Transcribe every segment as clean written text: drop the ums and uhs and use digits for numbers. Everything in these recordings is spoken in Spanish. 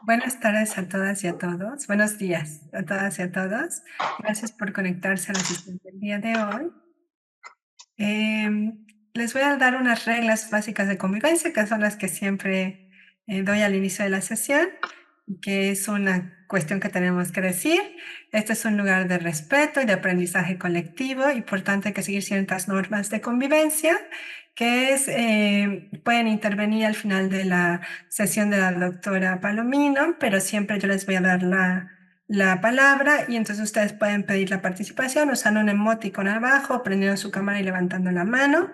Buenas tardes a todas y a todos. Buenos días a todas y a todos. Gracias por conectarse a la sesión del día de hoy. Les voy a dar unas reglas básicas de convivencia, que son las que siempre doy al inicio de la sesión, que es una cuestión que tenemos que decir. Este es un lugar de respeto y de aprendizaje colectivo y por tanto hay que seguir ciertas normas de convivencia pueden intervenir al final de la sesión de la doctora Palomino, pero siempre yo les voy a dar la palabra y entonces ustedes pueden pedir la participación usando un emoticon abajo, prendiendo su cámara y levantando la mano.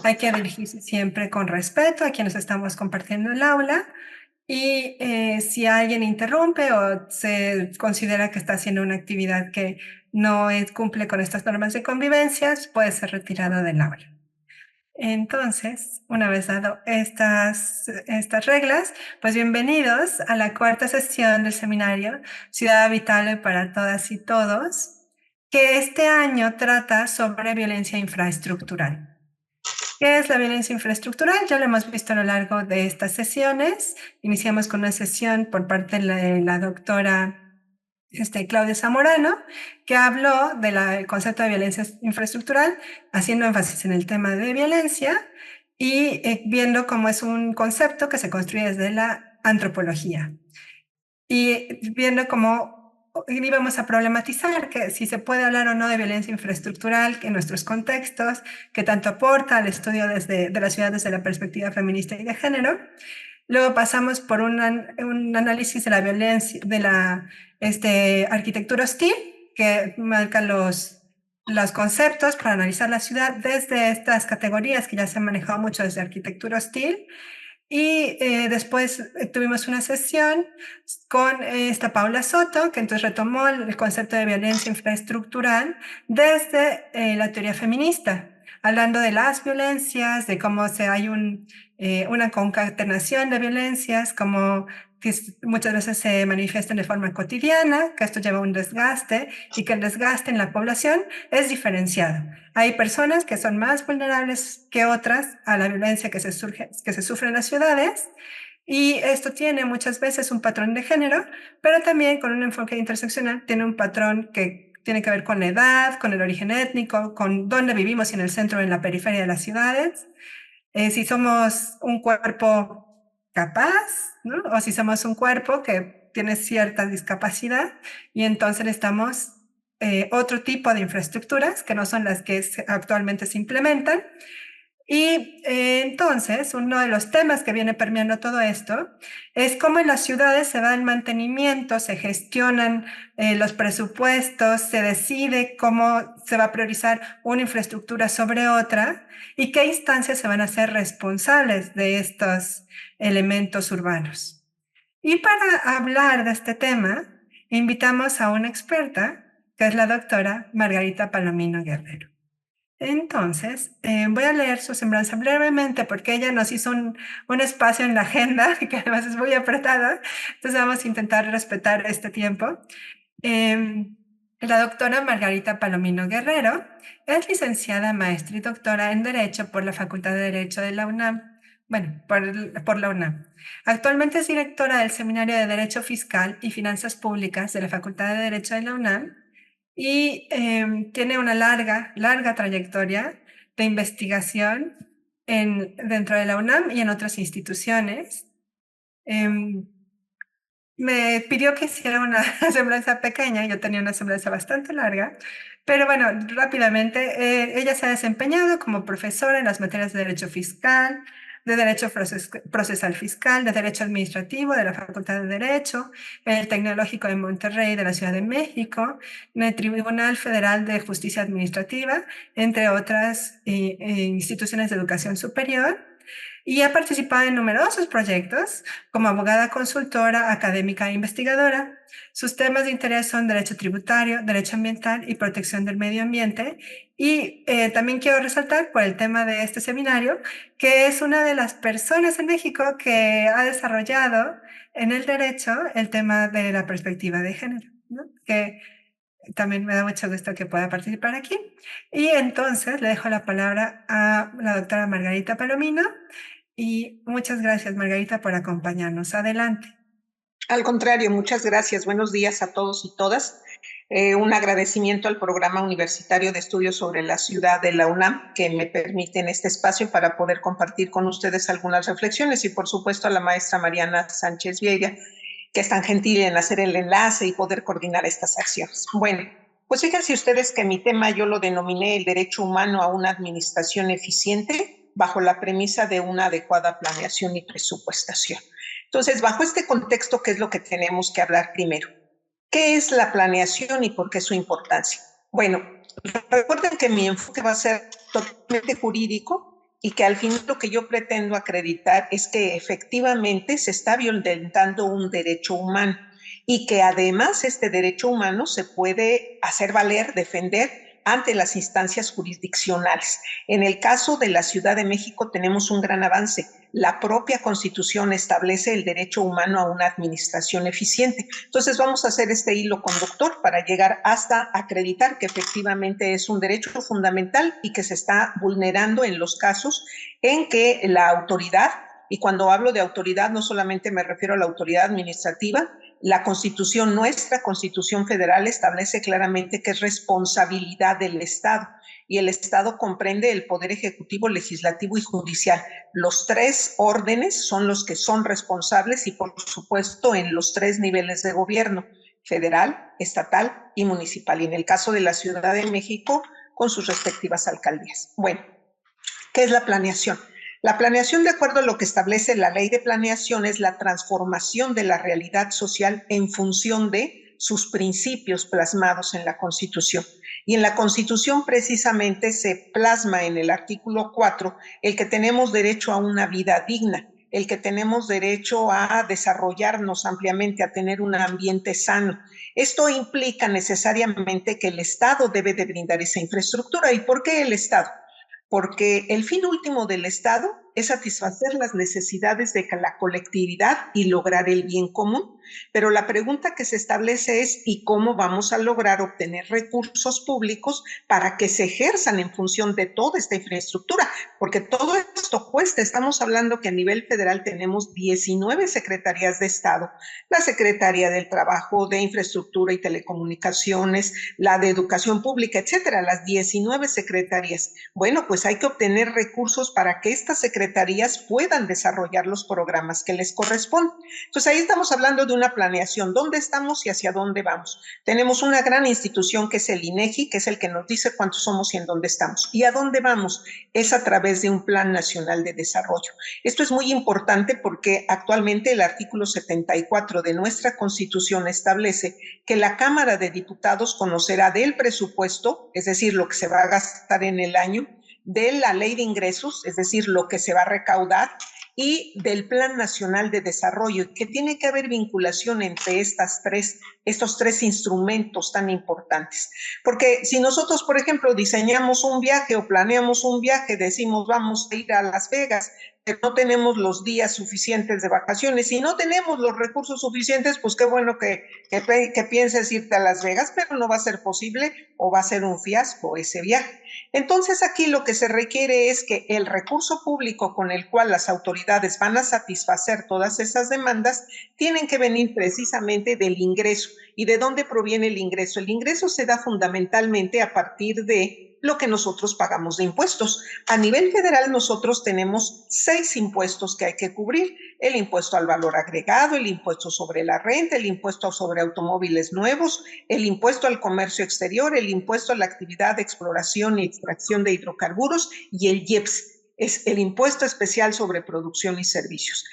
Hay que dirigirse siempre con respeto a quienes estamos compartiendo el aula y si alguien interrumpe o se considera que está haciendo una actividad que no cumple con estas normas de convivencia, puede ser retirado del aula. Entonces, una vez dado estas reglas, pues bienvenidos a la cuarta sesión del seminario Ciudad Habitable para Todas y Todos, que este año trata sobre violencia infraestructural. ¿Qué es la violencia infraestructural? Ya lo hemos visto a lo largo de estas sesiones. Iniciamos con una sesión por parte de la doctora Claudia Zamorano, que habló del concepto de violencia infraestructural, haciendo énfasis en el tema de violencia y viendo cómo es un concepto que se construye desde la antropología. Y viendo cómo íbamos a problematizar que si se puede hablar o no de violencia infraestructural en nuestros contextos, que tanto aporta al estudio de la ciudad desde la perspectiva feminista y de género. Luego pasamos por un análisis de la violencia, de la arquitectura hostil, que marca los conceptos para analizar la ciudad desde estas categorías que ya se han manejado mucho desde arquitectura hostil. Y después tuvimos una sesión con esta Paula Soto, que entonces retomó el concepto de violencia infraestructural desde la teoría feminista, hablando de las violencias, de cómo hay una concatenación de violencias, como que muchas veces se manifiestan de forma cotidiana, que esto lleva a un desgaste y que el desgaste en la población es diferenciado. Hay personas que son más vulnerables que otras a la violencia que se sufre en las ciudades y esto tiene muchas veces un patrón de género, pero también con un enfoque interseccional tiene un patrón que tiene que ver con la edad, con el origen étnico, con dónde vivimos, si en el centro o en la periferia de las ciudades, si somos un cuerpo capaz, ¿no? O si somos un cuerpo que tiene cierta discapacidad y entonces necesitamos otro tipo de infraestructuras que no son las que actualmente se implementan. Y entonces, uno de los temas que viene permeando todo esto es cómo en las ciudades se da el mantenimiento, se gestionan los presupuestos, se decide cómo se va a priorizar una infraestructura sobre otra y qué instancias se van a hacer responsables de estos elementos urbanos. Y para hablar de este tema, invitamos a una experta, que es la doctora Margarita Palomino Guerrero. Entonces, voy a leer su semblanza brevemente porque ella nos hizo un espacio en la agenda, que además es muy apretada, entonces vamos a intentar respetar este tiempo. La doctora Margarita Palomino Guerrero es licenciada, maestra y doctora en Derecho por la Facultad de Derecho de la UNAM, bueno, por la UNAM. Actualmente es directora del Seminario de Derecho Fiscal y Finanzas Públicas de la Facultad de Derecho de la UNAM y tiene una larga trayectoria de investigación dentro de la UNAM y en otras instituciones. Me pidió que hiciera una semblanza pequeña, yo tenía una semblanza bastante larga, pero bueno, rápidamente, ella se ha desempeñado como profesora en las materias de Derecho Fiscal, de Derecho Procesal Fiscal, de Derecho Administrativo de la Facultad de Derecho, en el Tecnológico de Monterrey de la Ciudad de México, en el Tribunal Federal de Justicia Administrativa, entre otras instituciones de educación superior, y ha participado en numerosos proyectos como abogada consultora, académica e investigadora. Sus temas de interés son derecho tributario, derecho ambiental y protección del medio ambiente. Y también quiero resaltar por el tema de este seminario que es una de las personas en México que ha desarrollado en el derecho el tema de la perspectiva de género, ¿no? Que también me da mucho gusto que pueda participar aquí. Y entonces le dejo la palabra a la doctora Margarita Palomino y muchas gracias, Margarita, por acompañarnos. Adelante. Al contrario, muchas gracias. Buenos días a todos y todas. Un agradecimiento al Programa Universitario de Estudios sobre la Ciudad de la UNAM, que me permite en este espacio para poder compartir con ustedes algunas reflexiones, y por supuesto a la maestra Mariana Sánchez Vieira, que es tan gentil en hacer el enlace y poder coordinar estas acciones. Bueno, pues fíjense ustedes que mi tema yo lo denominé el derecho humano a una administración eficiente bajo la premisa de una adecuada planeación y presupuestación. Entonces, bajo este contexto, ¿qué es lo que tenemos que hablar primero? ¿Qué es la planeación y por qué su importancia? Bueno, recuerden que mi enfoque va a ser totalmente jurídico y que al fin lo que yo pretendo acreditar es que efectivamente se está violentando un derecho humano y que además este derecho humano se puede hacer valer, defender ante las instancias jurisdiccionales. En el caso de la Ciudad de México tenemos un gran avance. La propia Constitución establece el derecho humano a una administración eficiente. Entonces vamos a hacer este hilo conductor para llegar hasta acreditar que efectivamente es un derecho fundamental y que se está vulnerando en los casos en que la autoridad, y cuando hablo de autoridad no solamente me refiero a la autoridad administrativa, la Constitución, nuestra Constitución Federal, establece claramente que es responsabilidad del Estado, y el Estado comprende el poder ejecutivo, legislativo y judicial. Los tres órdenes son los que son responsables y, por supuesto, en los tres niveles de gobierno: federal, estatal y municipal. Y en el caso de la Ciudad de México, con sus respectivas alcaldías. Bueno, ¿qué es la planeación? La planeación, de acuerdo a lo que establece la ley de planeación, es la transformación de la realidad social en función de sus principios plasmados en la Constitución. Y en la Constitución precisamente se plasma en el artículo 4 el que tenemos derecho a una vida digna, el que tenemos derecho a desarrollarnos ampliamente, a tener un ambiente sano. Esto implica necesariamente que el Estado debe de brindar esa infraestructura. ¿Y por qué el Estado? Porque el fin último del Estado es satisfacer las necesidades de la colectividad y lograr el bien común. Pero la pregunta que se establece es: ¿y cómo vamos a lograr obtener recursos públicos para que se ejerzan en función de toda esta infraestructura? Porque todo esto cuesta. Estamos hablando que a nivel federal tenemos 19 secretarías de Estado: la Secretaría del Trabajo, de Infraestructura y Telecomunicaciones, la de Educación Pública, etcétera, las 19 secretarías. Bueno, pues hay que obtener recursos para que estas secretarías puedan desarrollar los programas que les corresponden. Entonces ahí estamos hablando de una planeación: dónde estamos y hacia dónde vamos. Tenemos una gran institución que es el INEGI, que es el que nos dice cuántos somos y en dónde estamos. ¿Y a dónde vamos? Es a través de un Plan Nacional de Desarrollo. Esto es muy importante porque actualmente el artículo 74 de nuestra Constitución establece que la Cámara de Diputados conocerá del presupuesto, es decir, lo que se va a gastar en el año, de la ley de ingresos, es decir, lo que se va a recaudar, y del Plan Nacional de Desarrollo, que tiene que haber vinculación entre estos tres instrumentos tan importantes. Porque si nosotros, por ejemplo, diseñamos un viaje o planeamos un viaje, decimos vamos a ir a Las Vegas, pero no tenemos los días suficientes de vacaciones, si no tenemos los recursos suficientes, pues qué bueno que pienses irte a Las Vegas, pero no va a ser posible o va a ser un fiasco ese viaje. Entonces aquí lo que se requiere es que el recurso público con el cual las autoridades van a satisfacer todas esas demandas tienen que venir precisamente del ingreso. ¿Y de dónde proviene el ingreso? El ingreso se da fundamentalmente a partir de lo que nosotros pagamos de impuestos. A nivel federal nosotros tenemos 6 impuestos que hay que cubrir: el impuesto al valor agregado, el impuesto sobre la renta, el impuesto sobre automóviles nuevos, el impuesto al comercio exterior, el impuesto a la actividad de exploración y extracción de hidrocarburos, y el IEPS, es el impuesto especial sobre producción y servicios.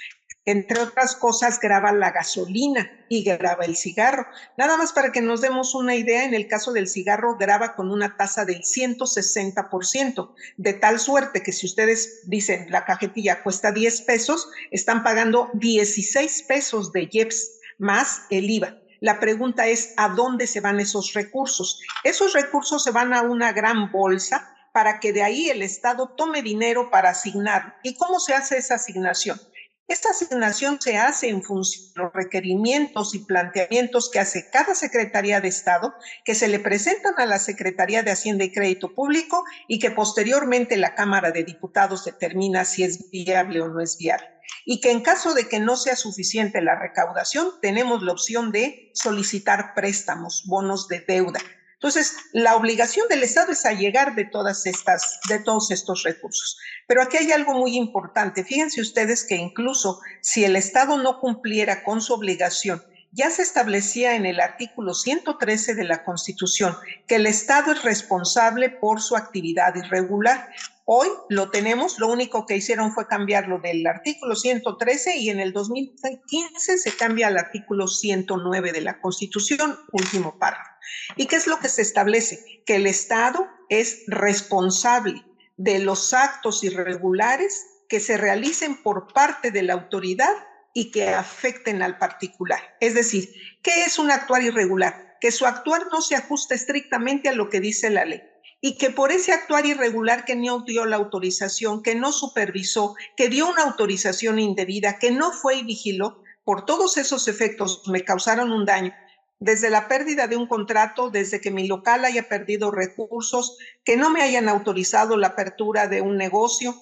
Entre otras cosas, grava la gasolina y grava el cigarro. Nada más para que nos demos una idea, en el caso del cigarro grava con una tasa del 160%, de tal suerte que si ustedes dicen la cajetilla cuesta 10 pesos, están pagando 16 pesos de IEPS más el IVA. La pregunta es: ¿a dónde se van esos recursos? Esos recursos se van a una gran bolsa para que de ahí el Estado tome dinero para asignar. ¿Y cómo se hace esa asignación? Esta asignación se hace en función de los requerimientos y planteamientos que hace cada Secretaría de Estado, que se le presentan a la Secretaría de Hacienda y Crédito Público y que posteriormente la Cámara de Diputados determina si es viable o no es viable. Y que en caso de que no sea suficiente la recaudación, tenemos la opción de solicitar préstamos, bonos de deuda. Entonces, la obligación del Estado es allegar de todos estos recursos. Pero aquí hay algo muy importante. Fíjense ustedes que incluso si el Estado no cumpliera con su obligación, ya se establecía en el artículo 113 de la Constitución que el Estado es responsable por su actividad irregular. Hoy lo tenemos, lo único que hicieron fue cambiarlo del artículo 113 y en el 2015 se cambia al artículo 109 de la Constitución, último párrafo. ¿Y qué es lo que se establece? Que el Estado es responsable de los actos irregulares que se realicen por parte de la autoridad y que afecten al particular. Es decir, ¿qué es un actuar irregular? Que su actuar no se ajusta estrictamente a lo que dice la ley y que por ese actuar irregular que no dio la autorización, que no supervisó, que dio una autorización indebida, que no fue y vigiló, por todos esos efectos me causaron un daño, desde la pérdida de un contrato, desde que mi local haya perdido recursos, que no me hayan autorizado la apertura de un negocio,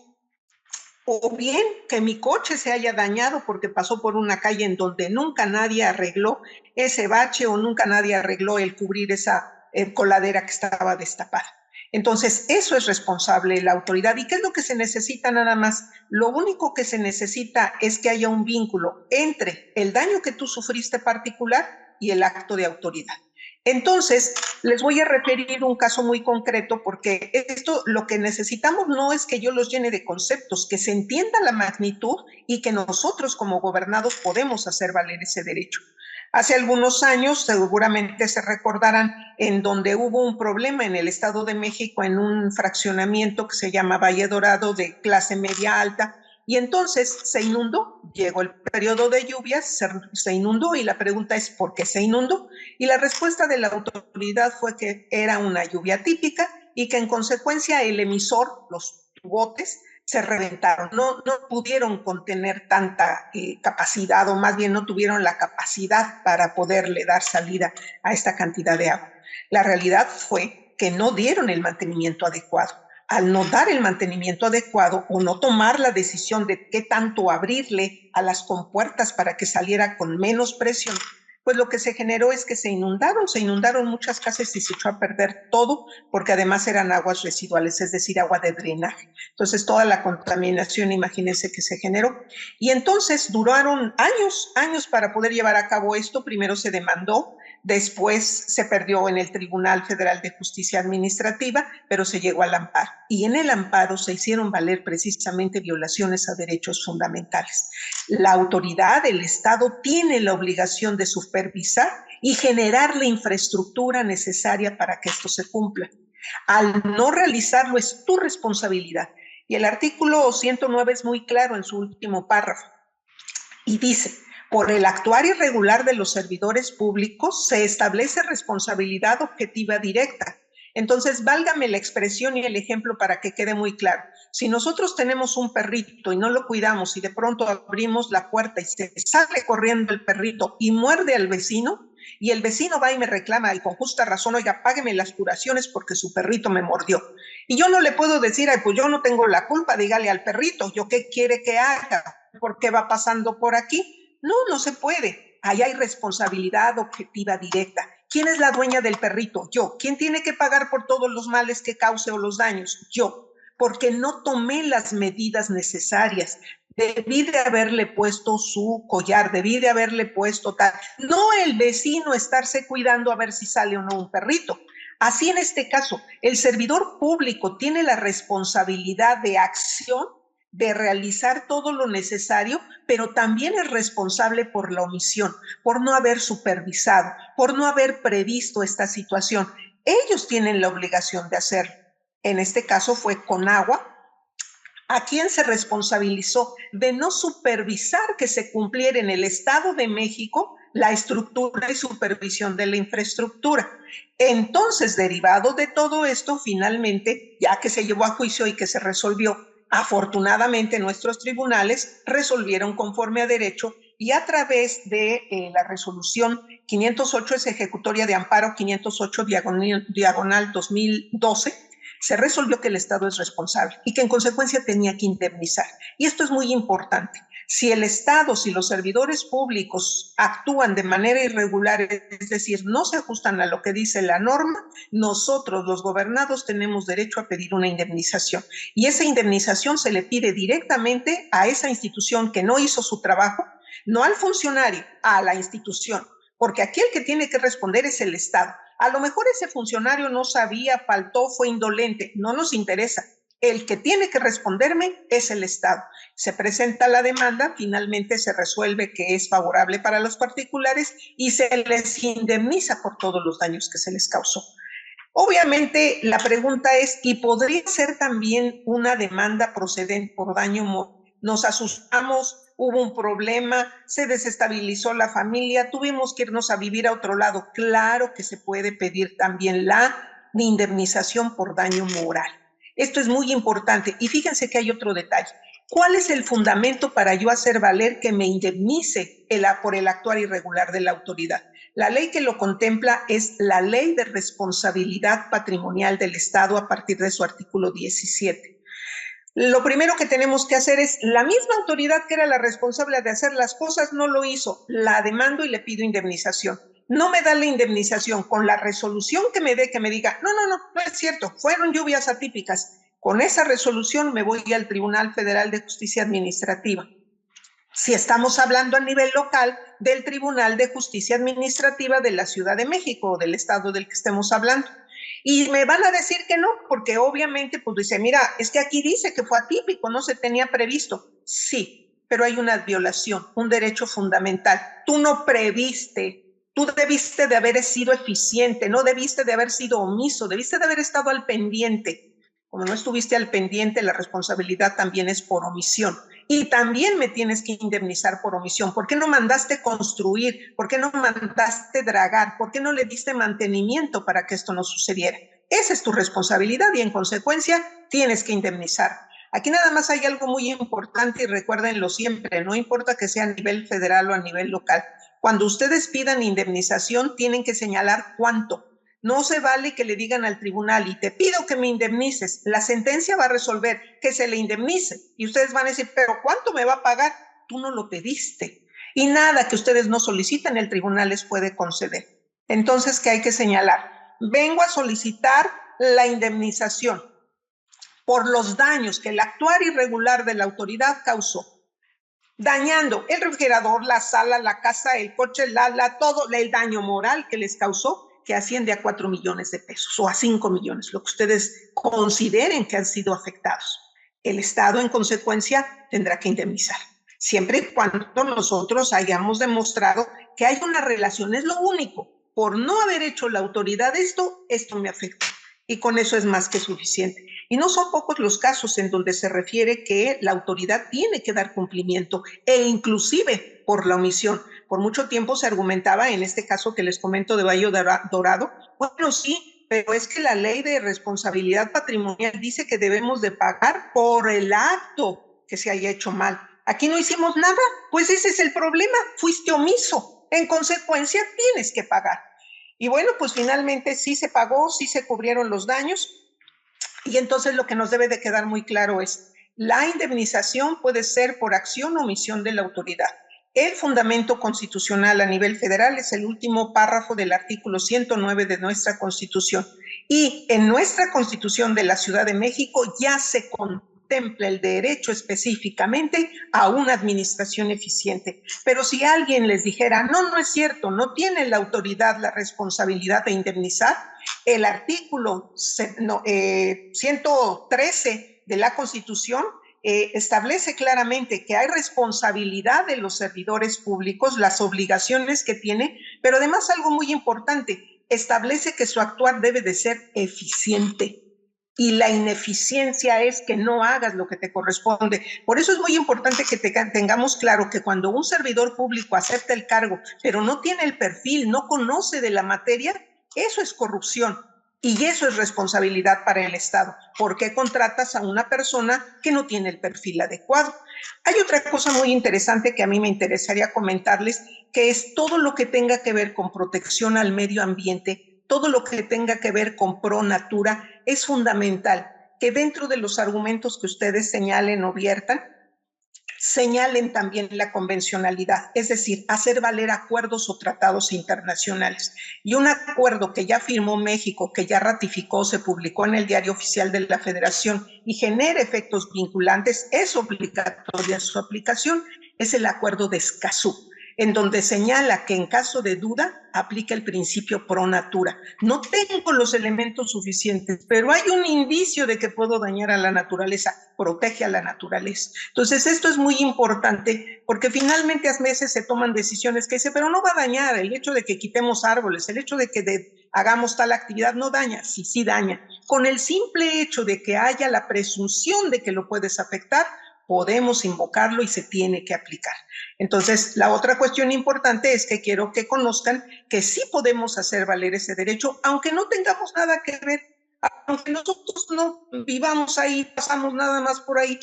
o bien que mi coche se haya dañado porque pasó por una calle en donde nunca nadie arregló ese bache o nunca nadie arregló el cubrir esa coladera que estaba destapada. Entonces, eso es responsable la autoridad. ¿Y qué es lo que se necesita nada más? Lo único que se necesita es que haya un vínculo entre el daño que tú sufriste particular y el acto de autoridad. Entonces, les voy a referir un caso muy concreto porque esto lo que necesitamos no es que yo los llene de conceptos, que se entienda la magnitud y que nosotros como gobernados podemos hacer valer ese derecho. Hace algunos años, seguramente se recordarán, en donde hubo un problema en el Estado de México en un fraccionamiento que se llama Valle Dorado de clase media alta, y entonces se inundó, llegó el periodo de lluvias, se inundó y la pregunta es ¿por qué se inundó? Y la respuesta de la autoridad fue que era una lluvia típica y que en consecuencia el emisor, los botes, se reventaron, no pudieron contener tanta capacidad o más bien no tuvieron la capacidad para poderle dar salida a esta cantidad de agua. La realidad fue que no dieron el mantenimiento adecuado. Al no dar el mantenimiento adecuado o no tomar la decisión de qué tanto abrirle a las compuertas para que saliera con menos presión, pues lo que se generó es que se inundaron muchas casas y se echó a perder todo, porque además eran aguas residuales, es decir, agua de drenaje. Entonces, toda la contaminación, imagínense que se generó. Y entonces duraron años para poder llevar a cabo esto. Primero se demandó, después se perdió en el Tribunal Federal de Justicia Administrativa, pero se llegó al amparo. Y en el amparo se hicieron valer precisamente violaciones a derechos fundamentales. La autoridad, el Estado, tiene la obligación de supervisar y generar la infraestructura necesaria para que esto se cumpla. Al no realizarlo es tu responsabilidad. Y el artículo 109 es muy claro en su último párrafo. Y dice, por el actuar irregular de los servidores públicos se establece responsabilidad objetiva directa. Entonces, válgame la expresión y el ejemplo para que quede muy claro. Si nosotros tenemos un perrito y no lo cuidamos y de pronto abrimos la puerta y se sale corriendo el perrito y muerde al vecino, y el vecino va y me reclama y con justa razón, oiga, págueme las curaciones porque su perrito me mordió. Y yo no le puedo decir, ay, pues yo no tengo la culpa, dígale al perrito, ¿yo qué quiere que haga? ¿Por qué va pasando por aquí? No se puede. Ahí hay responsabilidad objetiva directa. ¿Quién es la dueña del perrito? Yo. ¿Quién tiene que pagar por todos los males que cause o los daños? Yo. Porque no tomé las medidas necesarias. Debí de haberle puesto su collar, debí de haberle puesto tal. No el vecino estarse cuidando a ver si sale o no un perrito. Así en este caso, el servidor público tiene la responsabilidad de acción de realizar todo lo necesario, pero también es responsable por la omisión, por no haber supervisado, por no haber previsto esta situación. Ellos tienen la obligación de hacerlo. En este caso fue Conagua, a quien se responsabilizó de no supervisar que se cumpliera en el Estado de México la estructura y supervisión de la infraestructura. Entonces, derivado de todo esto, finalmente, ya que se llevó a juicio y que se resolvió, Afortunadamente, nuestros tribunales resolvieron conforme a derecho y a través de la resolución 508, es ejecutoria de amparo 508 diagonal 2012, se resolvió que el Estado es responsable y que en consecuencia tenía que indemnizar. Y esto es muy importante. Si el Estado, si los servidores públicos actúan de manera irregular, es decir, no se ajustan a lo que dice la norma, nosotros, los gobernados, tenemos derecho a pedir una indemnización. Y esa indemnización se le pide directamente a esa institución que no hizo su trabajo, no al funcionario, a la institución, porque aquí el que tiene que responder es el Estado. A lo mejor ese funcionario no sabía, faltó, fue indolente, no nos interesa. El que tiene que responderme es el Estado. Se presenta la demanda, finalmente se resuelve que es favorable para los particulares y se les indemniza por todos los daños que se les causó. Obviamente la pregunta es, ¿y podría ser también una demanda procedente por daño moral? Nos asustamos, hubo un problema, se desestabilizó la familia, tuvimos que irnos a vivir a otro lado. Claro que se puede pedir también la indemnización por daño moral. Esto es muy importante. Y fíjense que hay otro detalle. ¿Cuál es el fundamento para yo hacer valer que me indemnice por el actuar irregular de la autoridad? La ley que lo contempla es la Ley de Responsabilidad Patrimonial del Estado a partir de su artículo 17. Lo primero que tenemos que hacer es, la misma autoridad que era la responsable de hacer las cosas no lo hizo, la demando y le pido indemnización. No me da la indemnización, con la resolución que me dé, que me diga, no es cierto, fueron lluvias atípicas. Con esa resolución me voy al Tribunal Federal de Justicia Administrativa. Si estamos hablando a nivel local, del Tribunal de Justicia Administrativa de la Ciudad de México o del estado del que estemos hablando. Y me van a decir que no, porque obviamente pues dice, mira, es que aquí dice que fue atípico, no se tenía previsto. Sí, pero hay una violación, un derecho fundamental. Tú no previste, tú debiste de haber sido eficiente, no debiste de haber sido omiso, debiste de haber estado al pendiente. Como no estuviste al pendiente, la responsabilidad también es por omisión. Y también me tienes que indemnizar por omisión. ¿Por qué no mandaste construir? ¿Por qué no mandaste dragar? ¿Por qué no le diste mantenimiento para que esto no sucediera? Esa es tu responsabilidad y en consecuencia tienes que indemnizar. Aquí nada más hay algo muy importante y recuérdenlo siempre, no importa que sea a nivel federal o a nivel local. Cuando ustedes pidan indemnización tienen que señalar cuánto. No se vale que le digan al tribunal y te pido que me indemnices. La sentencia va a resolver que se le indemnice. Y ustedes van a decir, pero ¿cuánto me va a pagar? Tú no lo pediste. Y nada que ustedes no soliciten, el tribunal les puede conceder. Entonces, ¿qué hay que señalar? Vengo a solicitar la indemnización por los daños que el actuar irregular de la autoridad causó, dañando el refrigerador, la sala, la casa, el coche, todo el daño moral que les causó, que asciende a 4 millones de pesos o a 5 millones, lo que ustedes consideren que han sido afectados. El Estado, en consecuencia, tendrá que indemnizar, siempre y cuando nosotros hayamos demostrado que hay una relación. Es lo único. Por no haber hecho la autoridad esto me afecta. Y con eso es más que suficiente. Y no son pocos los casos en donde se refiere que la autoridad tiene que dar cumplimiento e inclusive por la omisión. Por mucho tiempo se argumentaba, en este caso que les comento de Valle Dorado, bueno, sí, pero es que la ley de responsabilidad patrimonial dice que debemos de pagar por el acto que se haya hecho mal. Aquí no hicimos nada, pues ese es el problema, fuiste omiso. En consecuencia, tienes que pagar. Y bueno, pues finalmente sí se pagó, sí se cubrieron los daños. Y entonces lo que nos debe de quedar muy claro es, la indemnización puede ser por acción o omisión de la autoridad. El fundamento constitucional a nivel federal es el último párrafo del artículo 109 de nuestra Constitución. Y en nuestra Constitución de la Ciudad de México ya se contempla el derecho específicamente a una administración eficiente. Pero si alguien les dijera, no es cierto, no tiene la autoridad la responsabilidad de indemnizar, el artículo 113 de la Constitución establece claramente que hay responsabilidad de los servidores públicos, las obligaciones que tiene, pero además algo muy importante, establece que su actuar debe de ser eficiente. Y la ineficiencia es que no hagas lo que te corresponde. Por eso es muy importante que tengamos claro que cuando un servidor público acepta el cargo, pero no tiene el perfil, no conoce de la materia, eso es corrupción. Y eso es responsabilidad para el Estado. ¿Por qué contratas a una persona que no tiene el perfil adecuado? Hay otra cosa muy interesante que a mí me interesaría comentarles, que es todo lo que tenga que ver con protección al medio ambiente, todo lo que tenga que ver con pro natura, es fundamental que dentro de los argumentos que ustedes señalen o viertan, señalen también la convencionalidad, es decir, hacer valer acuerdos o tratados internacionales. Y un acuerdo que ya firmó México, que ya ratificó, se publicó en el Diario Oficial de la Federación y genera efectos vinculantes, es obligatoria su aplicación, es el Acuerdo de Escazú, en donde señala que en caso de duda aplica el principio pro natura. No tengo los elementos suficientes, pero hay un indicio de que puedo dañar a la naturaleza, protege a la naturaleza. Entonces esto es muy importante porque finalmente a veces se toman decisiones que dicen, pero no va a dañar, el hecho de que quitemos árboles, el hecho de que hagamos tal actividad no daña, sí, sí daña. Con el simple hecho de que haya la presunción de que lo puedes afectar, podemos invocarlo y se tiene que aplicar. Entonces, la otra cuestión importante es que quiero que conozcan que sí podemos hacer valer ese derecho, aunque no tengamos nada que ver, aunque nosotros no vivamos ahí, pasamos nada más por ahí,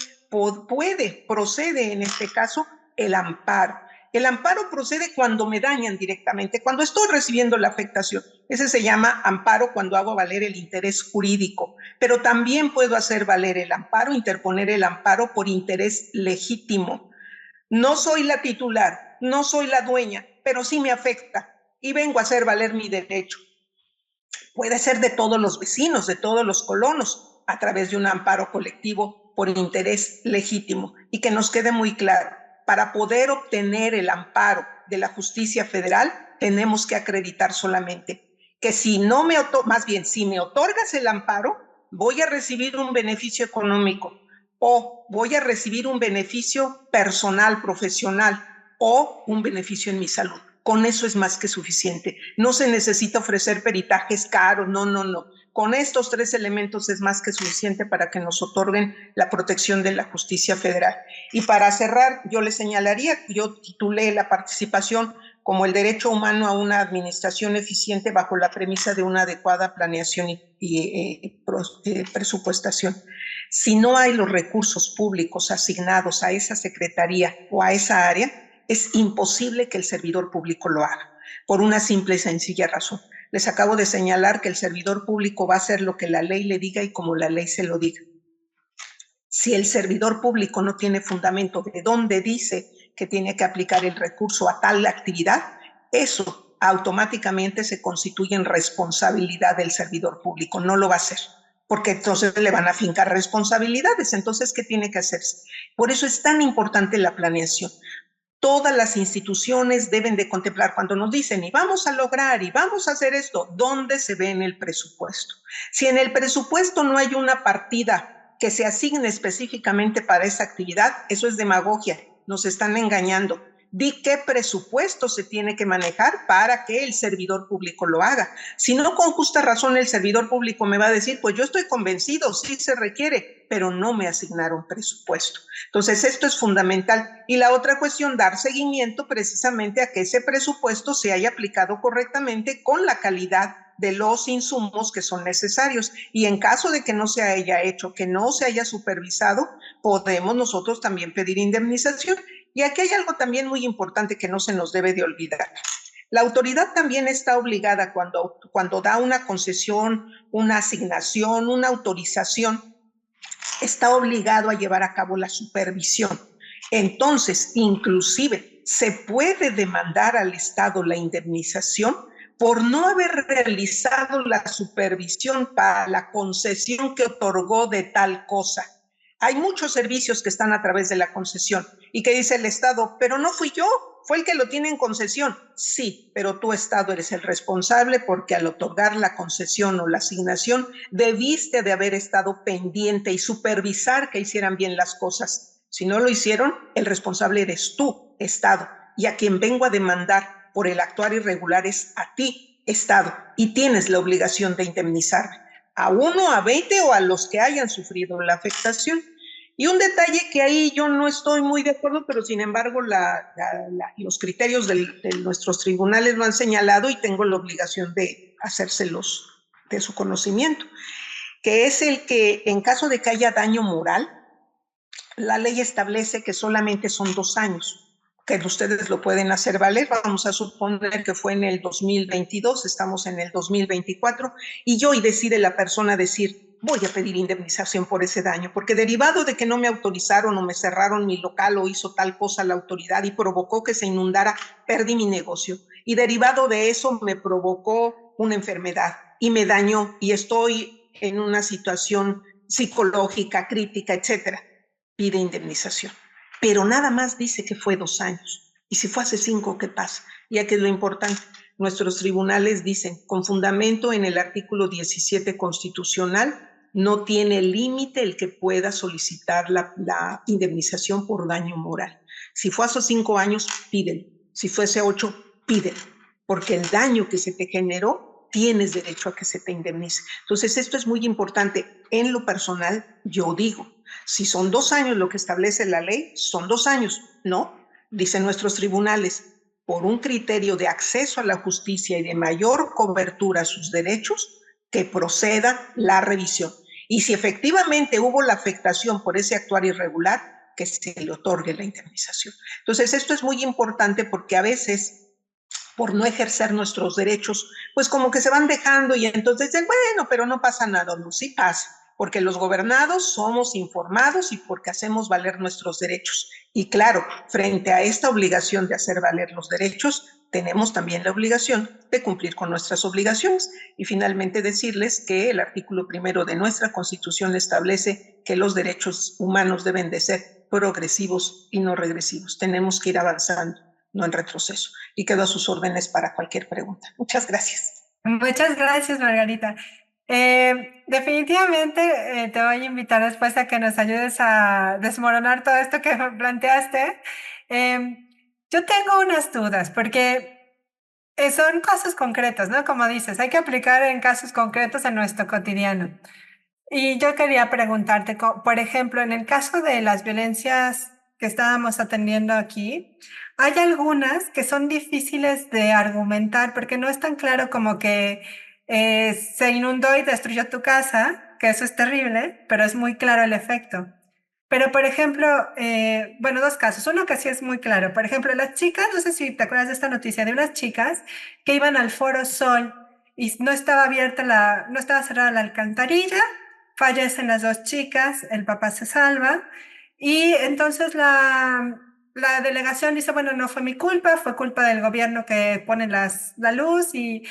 procede en este caso el amparo. El amparo procede cuando me dañan directamente, cuando estoy recibiendo la afectación. Ese se llama amparo cuando hago valer el interés jurídico, pero también puedo hacer valer el amparo, interponer el amparo por interés legítimo. No soy la titular, no soy la dueña, pero sí me afecta y vengo a hacer valer mi derecho. Puede ser de todos los vecinos, de todos los colonos, a través de un amparo colectivo por interés legítimo. Y que nos quede muy claro, para poder obtener el amparo de la justicia federal, tenemos que acreditar solamente que si no me más bien, si me otorgas el amparo, voy a recibir un beneficio económico o voy a recibir un beneficio personal, profesional o un beneficio en mi salud. Con eso es más que suficiente. No se necesita ofrecer peritajes caros, no, no, no. Con estos tres elementos es más que suficiente para que nos otorguen la protección de la justicia federal. Y para cerrar, yo les señalaría, yo titulé la participación como el derecho humano a una administración eficiente bajo la premisa de una adecuada planeación y presupuestación. Si no hay los recursos públicos asignados a esa secretaría o a esa área, es imposible que el servidor público lo haga, por una simple y sencilla razón. Les acabo de señalar que el servidor público va a hacer lo que la ley le diga y como la ley se lo diga. Si el servidor público no tiene fundamento de dónde dice que tiene que aplicar el recurso a tal actividad, eso automáticamente se constituye en responsabilidad del servidor público. No lo va a hacer, porque entonces le van a fincar responsabilidades. Entonces, ¿qué tiene que hacerse? Por eso es tan importante la planeación. Todas las instituciones deben de contemplar cuando nos dicen y vamos a lograr y vamos a hacer esto, ¿dónde se ve en el presupuesto? Si en el presupuesto no hay una partida que se asigne específicamente para esa actividad, eso es demagogia, nos están engañando. Di qué presupuesto se tiene que manejar para que el servidor público lo haga. Si no, con justa razón el servidor público me va a decir, pues yo estoy convencido, sí se requiere, pero no me asignaron presupuesto. Entonces, esto es fundamental. Y la otra cuestión, dar seguimiento precisamente a que ese presupuesto se haya aplicado correctamente con la calidad de los insumos que son necesarios. Y en caso de que no se haya hecho, que no se haya supervisado, podemos nosotros también pedir indemnización. Y aquí hay algo también muy importante que no se nos debe de olvidar. La autoridad también está obligada cuando da una concesión, una asignación, una autorización, está obligado a llevar a cabo la supervisión. Entonces, inclusive, se puede demandar al Estado la indemnización por no haber realizado la supervisión para la concesión que otorgó de tal cosa. Hay muchos servicios que están a través de la concesión y que dice el Estado, pero no fui yo, fue el que lo tiene en concesión. Sí, pero tú, Estado, eres el responsable porque al otorgar la concesión o la asignación debiste de haber estado pendiente y supervisar que hicieran bien las cosas. Si no lo hicieron, el responsable eres tú, Estado, y a quien vengo a demandar por el actuar irregular es a ti, Estado, y tienes la obligación de indemnizarme, a 1, a 20 o a los que hayan sufrido la afectación. Y un detalle que ahí yo no estoy muy de acuerdo, pero sin embargo los criterios de nuestros tribunales lo han señalado y tengo la obligación de hacérselos de su conocimiento, que es el que en caso de que haya daño moral, la ley establece que solamente son 2 años, que ustedes lo pueden hacer valer. Vamos a suponer que fue en el 2022, estamos en el 2024, y hoy decide la persona decir, voy a pedir indemnización por ese daño, porque derivado de que no me autorizaron o me cerraron mi local o hizo tal cosa la autoridad y provocó que se inundara, perdí mi negocio. Y derivado de eso me provocó una enfermedad y me dañó y estoy en una situación psicológica, crítica, etcétera. Pide indemnización. Pero nada más dice que fue 2 años. Y si fue hace 5, ¿qué pasa? Ya que es lo importante. Nuestros tribunales dicen, con fundamento en el artículo 17 constitucional, no tiene límite el que pueda solicitar la indemnización por daño moral. Si fue hace 5 años, pídelo. Si fuese 8, pídelo. Porque el daño que se te generó, tienes derecho a que se te indemnice. Entonces, esto es muy importante. En lo personal, yo digo, si son 2 años lo que establece la ley, son 2 años, ¿no? Dicen nuestros tribunales, por un criterio de acceso a la justicia y de mayor cobertura a sus derechos, que proceda la revisión. Y si efectivamente hubo la afectación por ese actuar irregular, que se le otorgue la indemnización. Entonces, esto es muy importante porque a veces, por no ejercer nuestros derechos, pues como que se van dejando y entonces dicen, bueno, pero no pasa nada. No, sí pasa, porque los gobernados somos informados y porque hacemos valer nuestros derechos. Y claro, frente a esta obligación de hacer valer los derechos, tenemos también la obligación de cumplir con nuestras obligaciones. Y finalmente decirles que el artículo 1 de nuestra Constitución establece que los derechos humanos deben de ser progresivos y no regresivos. Tenemos que ir avanzando, no en retroceso. Y quedo a sus órdenes para cualquier pregunta. Muchas gracias. Muchas gracias, Margarita. Definitivamente te voy a invitar después a que nos ayudes a desmoronar todo esto que planteaste. Yo tengo unas dudas porque son casos concretos, ¿no? Como dices, hay que aplicar en casos concretos en nuestro cotidiano. Y yo quería preguntarte, por ejemplo, en el caso de las violencias que estábamos atendiendo aquí, hay algunas que son difíciles de argumentar porque no es tan claro como que se inundó y destruyó tu casa, que eso es terrible, pero es muy claro el efecto. Pero, por ejemplo, bueno, 2 casos. Uno que sí es muy claro. Por ejemplo, las chicas, no sé si te acuerdas de esta noticia, de unas chicas que iban al Foro Sol y no estaba abierta no estaba cerrada la alcantarilla. Fallecen las 2 chicas, el papá se salva y entonces la delegación dice, bueno, no fue mi culpa, fue culpa del gobierno que pone la luz y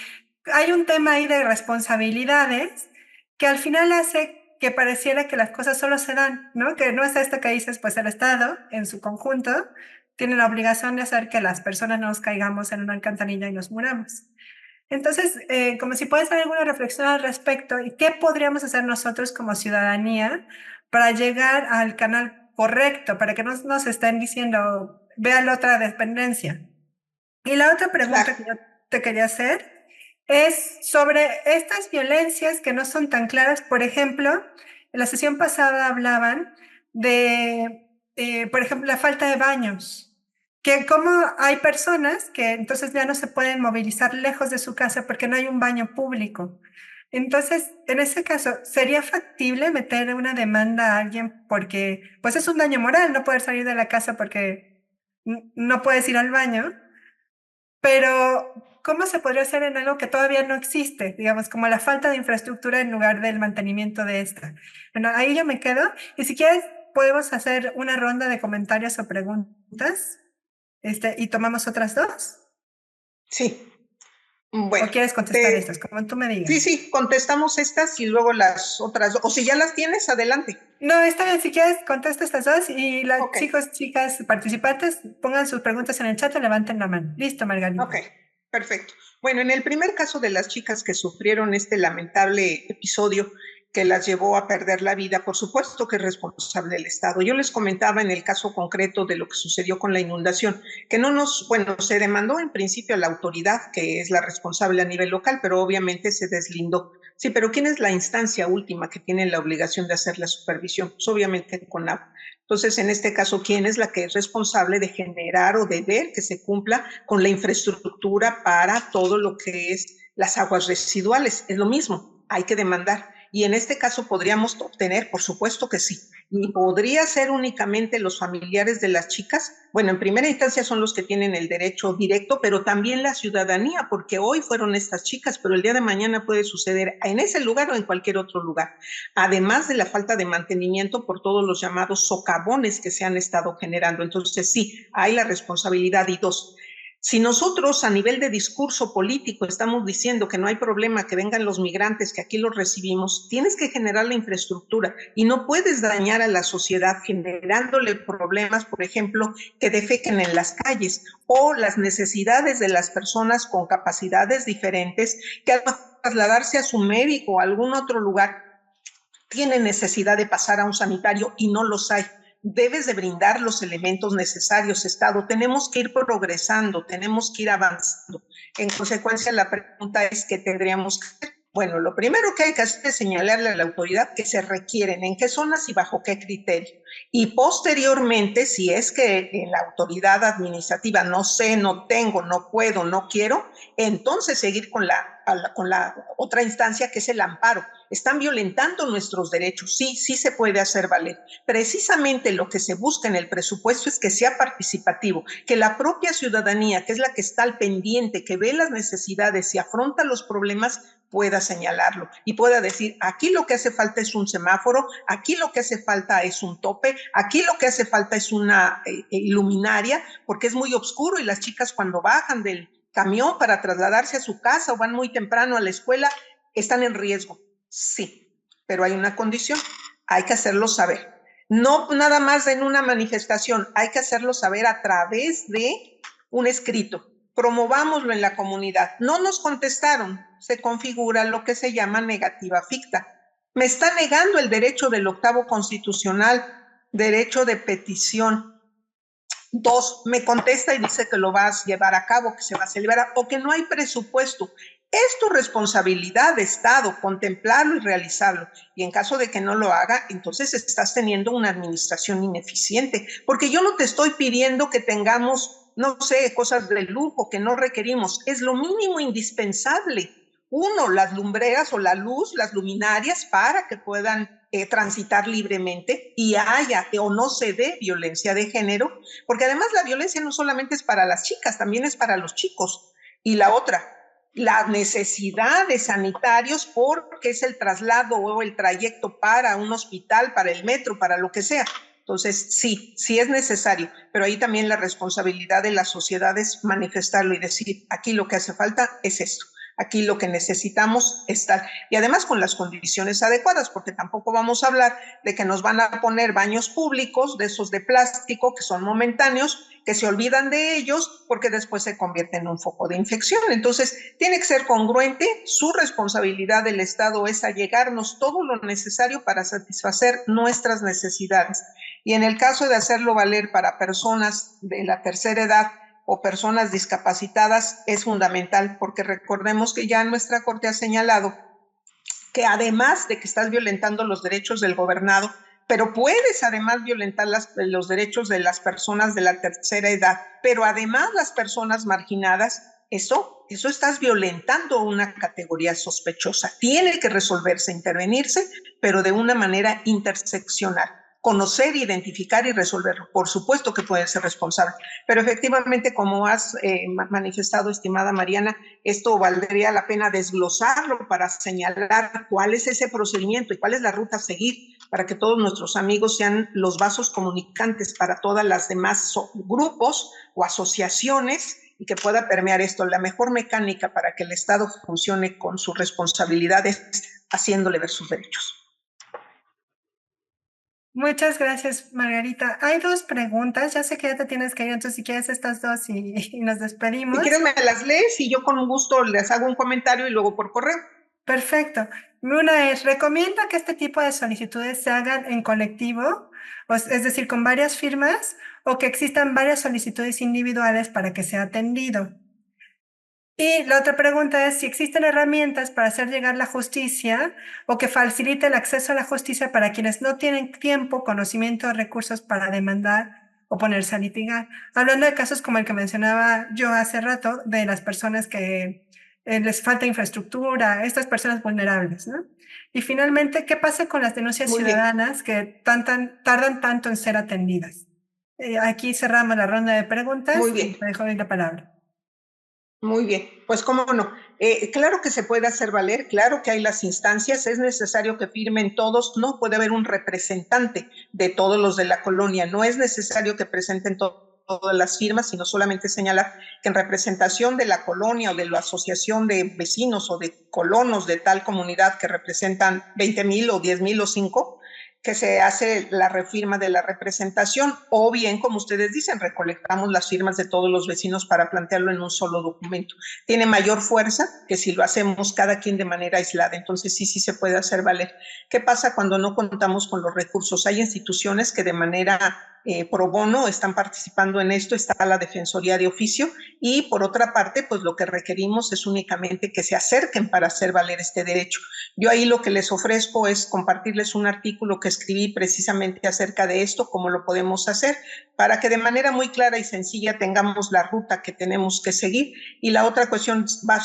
hay un tema ahí de responsabilidades que al final hace que pareciera que las cosas solo se dan, ¿no? Que no es esto que dices, pues el Estado en su conjunto tiene la obligación de hacer que las personas no nos caigamos en una alcantarilla y nos muramos. Entonces, como si puedes hacer alguna reflexión al respecto y qué podríamos hacer nosotros como ciudadanía para llegar al canal correcto, para que no nos estén diciendo, vea la otra dependencia. Y la otra pregunta que yo te quería hacer es sobre estas violencias que no son tan claras. Por ejemplo, en la sesión pasada hablaban de, por ejemplo, la falta de baños que como hay personas que entonces ya no se pueden movilizar lejos de su casa porque no hay un baño público. Entonces, en ese caso, ¿sería factible meter una demanda a alguien porque, pues es un daño moral no poder salir de la casa porque no puedes ir al baño? Pero, ¿cómo se podría hacer en algo que todavía no existe? Digamos, como la falta de infraestructura en lugar del mantenimiento de esta. Bueno, ahí yo me quedo. Y si quieres, podemos hacer una ronda de comentarios o preguntas. Y tomamos otras 2. Sí, ¿O bueno. quieres contestar estas? Como tú me digas. Sí, contestamos estas y luego las otras. O si ya las tienes, adelante. No, está bien. Si quieres, contesta estas 2 y las Ok. chicas participantes pongan sus preguntas en el chat o levanten la mano. Listo, Margarita. Ok, perfecto. Bueno, en el primer caso de las chicas que sufrieron este lamentable episodio que las llevó a perder la vida, por supuesto que es responsable el Estado. Yo les comentaba en el caso concreto de lo que sucedió con la inundación, que se demandó en principio a la autoridad, que es la responsable a nivel local, pero obviamente se deslindó. Sí, pero ¿quién es la instancia última que tiene la obligación de hacer la supervisión? Pues obviamente CONAVO. Entonces, en este caso, ¿quién es la que es responsable de generar o de ver que se cumpla con la infraestructura para todo lo que es las aguas residuales? Es lo mismo. hay que demandar. Y en este caso podríamos obtener, por supuesto que sí. ¿Y podría ser únicamente los familiares de las chicas? Bueno, en primera instancia son los que tienen el derecho directo, pero también la ciudadanía, porque hoy fueron estas chicas, pero el día de mañana puede suceder en ese lugar o en cualquier otro lugar. Además de la falta de mantenimiento por todos los llamados socavones que se han estado generando. Entonces, sí, hay la responsabilidad. Y dos, si nosotros a nivel de discurso político estamos diciendo que no hay problema que vengan los migrantes, que aquí los recibimos, tienes que generar la infraestructura y no puedes dañar a la sociedad generándole problemas, por ejemplo, que defequen en las calles o las necesidades de las personas con capacidades diferentes que al trasladarse a su médico o a algún otro lugar tienen necesidad de pasar a un sanitario y no los hay. Debes de brindar los elementos necesarios, Estado. Tenemos que ir progresando, tenemos que ir avanzando. En consecuencia, la pregunta es ¿qué tendríamos que hacer? Bueno, lo primero que hay que hacer es señalarle a la autoridad que se requieren, en qué zonas y bajo qué criterio. Y posteriormente, si es que la autoridad administrativa no sé, no tengo, no puedo, no quiero, entonces seguir con la otra instancia que es el amparo. Están violentando nuestros derechos. Sí, sí se puede hacer valer. Precisamente lo que se busca en el presupuesto es que sea participativo, que la propia ciudadanía, que es la que está al pendiente, que ve las necesidades y afronta los problemas, pueda señalarlo y pueda decir, aquí lo que hace falta es un semáforo, aquí lo que hace falta es un tope, aquí lo que hace falta es una luminaria, porque es muy oscuro y las chicas cuando bajan del camión para trasladarse a su casa o van muy temprano a la escuela, están en riesgo. Sí, pero hay una condición, hay que hacerlo saber. No nada más en una manifestación, hay que hacerlo saber a través de un escrito. Promovámoslo en la comunidad. No nos contestaron, se configura lo que se llama negativa ficta. Me está negando el derecho del 8º constitucional, derecho de petición. 2, me contesta y dice que lo vas a llevar a cabo, que se va a celebrar o que no hay presupuesto. Es tu responsabilidad de Estado contemplarlo y realizarlo. Y en caso de que no lo haga, entonces estás teniendo una administración ineficiente. Porque yo no te estoy pidiendo que tengamos, no sé, cosas de lujo que no requerimos. Es lo mínimo indispensable. Uno, las lumbreras o la luz, las luminarias para que puedan transitar libremente y haya o no se dé violencia de género, porque además la violencia no solamente es para las chicas, también es para los chicos. Y la otra, la necesidad de sanitarios porque es el traslado o el trayecto para un hospital, para el metro, para lo que sea. Entonces, sí, sí es necesario, pero ahí también la responsabilidad de la sociedad es manifestarlo y decir, aquí lo que hace falta es esto. Aquí lo que necesitamos es estar, y además con las condiciones adecuadas, porque tampoco vamos a hablar de que nos van a poner baños públicos, de esos de plástico, que son momentáneos, que se olvidan de ellos, porque después se convierte en un foco de infección. Entonces, tiene que ser congruente, su responsabilidad del Estado es allegarnos todo lo necesario para satisfacer nuestras necesidades. Y en el caso de hacerlo valer para personas de la tercera edad, o personas discapacitadas es fundamental, porque recordemos que ya nuestra Corte ha señalado que además de que estás violentando los derechos del gobernado, pero puedes además violentar los derechos de las personas de la tercera edad, pero además las personas marginadas, eso estás violentando una categoría sospechosa. Tiene que resolverse, intervenirse, pero de una manera interseccional. Conocer, identificar y resolverlo. Por supuesto que pueden ser responsables, pero efectivamente, como has manifestado, estimada Mariana, esto valdría la pena desglosarlo para señalar cuál es ese procedimiento y cuál es la ruta a seguir para que todos nuestros amigos sean los vasos comunicantes para todas las demás grupos o asociaciones y que pueda permear esto. La mejor mecánica para que el Estado funcione con sus responsabilidades es haciéndole ver sus derechos. Muchas gracias, Margarita. Hay dos preguntas. Ya sé que ya te tienes que ir, entonces si quieres estas dos y nos despedimos. Si quieres me las lees y yo con gusto les hago un comentario y luego por correo. Perfecto. Una es, ¿recomienda que este tipo de solicitudes se hagan en colectivo? Es decir, con varias firmas, o que existan varias solicitudes individuales para que sea atendido. Y la otra pregunta es si existen herramientas para hacer llegar la justicia o que facilite el acceso a la justicia para quienes no tienen tiempo, conocimiento o recursos para demandar o ponerse a litigar. Hablando de casos como el que mencionaba yo hace rato, de las personas que les falta infraestructura, estas personas vulnerables, ¿no? Y finalmente, ¿qué pasa con las denuncias Muy bien. ciudadanas que tardan tanto en ser atendidas? Aquí cerramos la ronda de preguntas Muy y bien. te dejo la palabra. Muy bien, pues cómo no. Claro que se puede hacer valer, claro que hay las instancias, es necesario que firmen todos, no puede haber un representante de todos los de la colonia, no es necesario que presenten todas las firmas, sino solamente señalar que en representación de la colonia o de la asociación de vecinos o de colonos de tal comunidad que representan 20,000 o 10,000 o 5, que se hace la refirma de la representación, o bien, como ustedes dicen, recolectamos las firmas de todos los vecinos para plantearlo en un solo documento. Tiene mayor fuerza que si lo hacemos cada quien de manera aislada, entonces sí se puede hacer valer. ¿Qué pasa cuando no contamos con los recursos? Hay instituciones que de manera pro bono están participando en esto, está la Defensoría de Oficio, y por otra parte, pues lo que requerimos es únicamente que se acerquen para hacer valer este derecho. Yo ahí lo que les ofrezco es compartirles un artículo que escribí precisamente acerca de esto, cómo lo podemos hacer, para que de manera muy clara y sencilla tengamos la ruta que tenemos que seguir. Y la otra cuestión va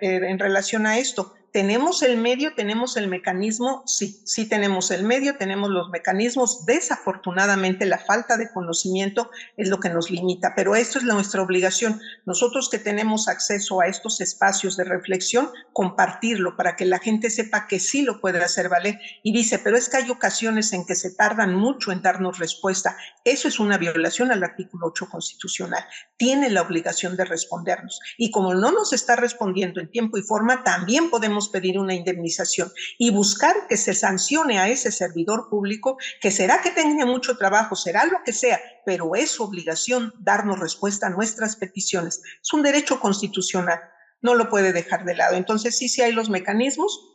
en relación a esto. ¿Tenemos el medio? ¿Tenemos el mecanismo? Sí tenemos el medio, tenemos los mecanismos. Desafortunadamente, la falta de conocimiento es lo que nos limita, pero esto es nuestra obligación. Nosotros que tenemos acceso a estos espacios de reflexión, compartirlo para que la gente sepa que sí lo puede hacer valer. Y dice, pero es que hay ocasiones en que se tardan mucho en darnos respuesta. Eso es una violación al artículo 8 constitucional. Tiene la obligación de respondernos. Y como no nos está respondiendo en tiempo y forma, también podemos pedir una indemnización y buscar que se sancione a ese servidor público, que será que tenga mucho trabajo, será lo que sea, pero es su obligación darnos respuesta a nuestras peticiones. Es un derecho constitucional, no lo puede dejar de lado. Entonces sí hay los mecanismos.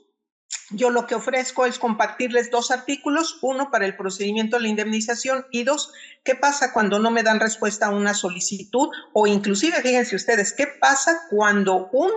Yo lo que ofrezco es compartirles 2 artículos, uno para el procedimiento de la indemnización y 2, ¿qué pasa cuando no me dan respuesta a una solicitud? O inclusive, fíjense ustedes, ¿qué pasa cuando un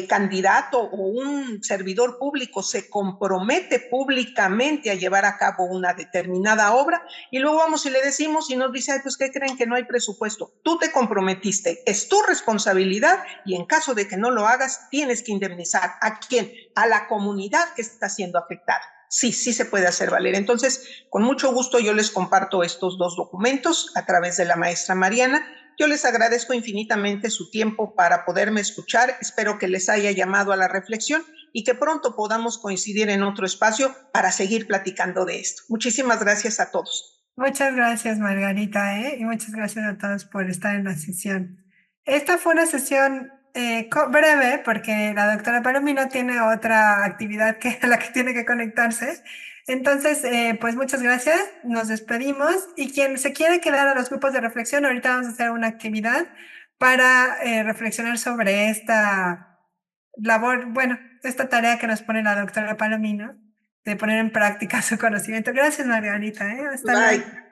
candidato o un servidor público se compromete públicamente a llevar a cabo una determinada obra y luego vamos y le decimos y nos dice, ay, pues, ¿qué creen? Que no hay presupuesto. Tú te comprometiste, es tu responsabilidad y en caso de que no lo hagas, tienes que indemnizar. ¿A quién? A la comunidad que está siendo afectada. Sí se puede hacer valer. Entonces, con mucho gusto yo les comparto estos 2 documentos a través de la maestra Mariana. Yo les agradezco infinitamente su tiempo para poderme escuchar. Espero que les haya llamado a la reflexión y que pronto podamos coincidir en otro espacio para seguir platicando de esto. Muchísimas gracias a todos. Muchas gracias, Margarita, y muchas gracias a todos por estar en la sesión. Esta fue una sesión breve porque la doctora Palomino tiene otra actividad a la que tiene que conectarse. Entonces, pues muchas gracias, nos despedimos y quien se quiere quedar a los grupos de reflexión, ahorita vamos a hacer una actividad para reflexionar sobre esta labor, bueno, esta tarea que nos pone la doctora Palomino de poner en práctica su conocimiento. Gracias, Margarita, Hasta luego. Bye.